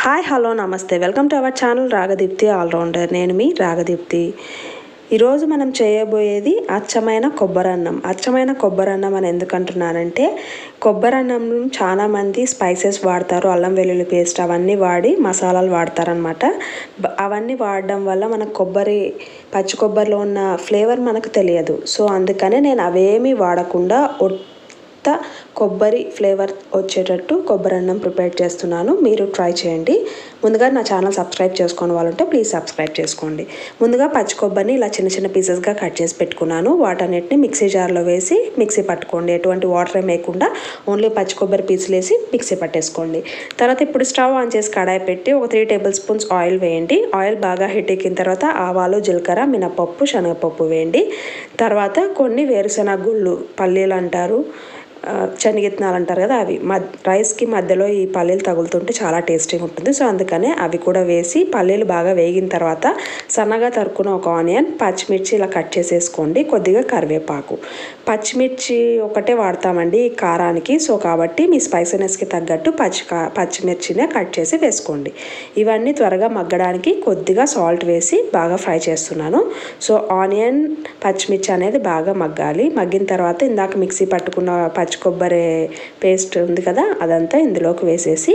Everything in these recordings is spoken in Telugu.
Hi hello namaste welcome to our channel Ragadeepthi allrounder. నేను మీ రాగదీప్తి. ఈరోజు మనం చేయబోయేది అచ్చమైన కొబ్బరన్నం. అచ్చమైన కొబ్బరన్నం అని ఎందుకు అంటున్నానంటే, కొబ్బరన్నం చాలామంది స్పైసెస్ వాడతారు, అల్లం వెల్లుల్లి పేస్ట్ అవన్నీ వాడి మసాలాలు వాడతారనమాట. అవన్నీ వాడడం వల్ల మనకు పచ్చి కొబ్బరిలో ఉన్న ఫ్లేవర్ మనకు తెలియదు. సో అందుకనే నేను అవేమీ వాడకుండా కొబ్బరి ఫ్లేవర్ వచ్చేటట్టు కొబ్బరి అన్నం ప్రిపేర్ చేస్తున్నాను. మీరు ట్రై చేయండి. ముందుగా నా ఛానల్ సబ్స్క్రైబ్ చేసుకోని వాళ్ళు ఉంటే ప్లీజ్ సబ్స్క్రైబ్ చేసుకోండి. ముందుగా పచ్చి కొబ్బరిని ఇలా చిన్న చిన్న పీసెస్గా కట్ చేసి పెట్టుకున్నాను. వాటన్నిటిని మిక్సీ జార్లో వేసి మిక్సీ పట్టుకోండి. ఎటువంటి వాటర్ వేయకుండా ఓన్లీ పచ్చి కొబ్బరి పీసులు వేసి మిక్సీ పట్టేసుకోండి. తర్వాత ఇప్పుడు స్టవ్ ఆన్ చేసి కడాయి పెట్టి ఒక 3 టేబుల్ స్పూన్స్ ఆయిల్ వేయండి. ఆయిల్ బాగా హీట్ ఎక్కిన తర్వాత ఆవాలు, జీలకర్ర, మినపప్పు, శనగపప్పు వేయండి. తర్వాత కొన్ని వేరుశెనగ గుళ్ళు, పల్లీలు అంటారు, శనగిత్తనాలు అంటారు కదా, అవి రైస్కి మధ్యలో ఈ పల్లీలు తగులుతుంటే చాలా టేస్టీగా ఉంటుంది. సో అందుకనే అవి కూడా వేసి పల్లీలు బాగా వేగిన తర్వాత సన్నగా తరుక్కున్న ఒక ఆనియన్, పచ్చిమిర్చి ఇలా కట్ చేసేసుకోండి. కొద్దిగా కరివేపాకు. పచ్చిమిర్చి ఒకటే వాడతామండి ఈ కారానికి. సో కాబట్టి మీ స్పైసీనెస్కి తగ్గట్టు పచ్చిమిర్చినే కట్ చేసి వేసుకోండి. ఇవన్నీ త్వరగా మగ్గడానికి కొద్దిగా సాల్ట్ వేసి బాగా ఫ్రై చేస్తున్నాను. సో ఆనియన్, పచ్చిమిర్చి అనేది బాగా మగ్గాలి. మగ్గిన తర్వాత ఇందాక మిక్సీ పట్టుకున్న పచ్చి కొబ్బరి పేస్ట్ ఉంది కదా, అదంతా ఇందులోకి వేసేసి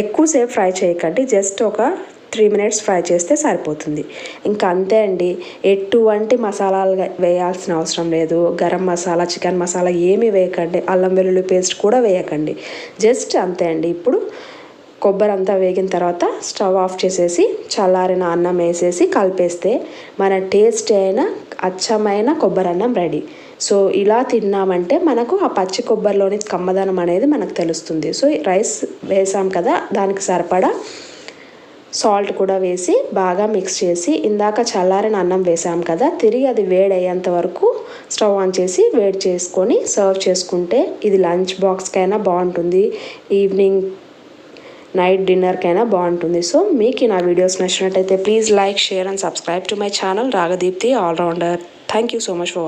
ఎక్కువసేపు ఫ్రై చేయకండి. జస్ట్ ఒక 3 మినిట్స్ ఫ్రై చేస్తే సరిపోతుంది. ఇంకా అంతే అండి. ఎటువంటి మసాలాలు వేయాల్సిన అవసరం లేదు. గరం మసాలా, చికెన్ మసాలా ఏమీ వేయకండి. అల్లం వెల్లుల్లి పేస్ట్ కూడా వేయకండి. జస్ట్ అంతే అండి. ఇప్పుడు కొబ్బరి అంతా వేగిన తర్వాత స్టవ్ ఆఫ్ చేసేసి చల్లారిన అన్నం వేసేసి కలిపేస్తే మన టేస్ట్ అయిన అచ్చమైన కొబ్బరి అన్నం రెడీ. సో ఇలా తిన్నామంటే మనకు ఆ పచ్చి కొబ్బరిలోని కమ్మదనం అనేది మనకు తెలుస్తుంది. సో రైస్ వేసాం కదా, దానికి సరిపడా సాల్ట్ కూడా వేసి బాగా మిక్స్ చేసి ఇందాక చల్లారిన అన్నం వేసాం కదా, తిరిగి అది వేడయ్యేంత వరకు స్టవ్ ఆన్ చేసి వేడి చేసుకొని సర్వ్ చేసుకుంటే ఇది లంచ్ బాక్స్కైనా బాగుంటుంది, ఈవినింగ్ నైట్ డిన్నర్కైనా బాగుంటుంది. సో మీకు నా వీడియోస్ నచ్చినట్టయితే please like, share and subscribe to my channel Ragadeepthi allrounder. Thank you so much for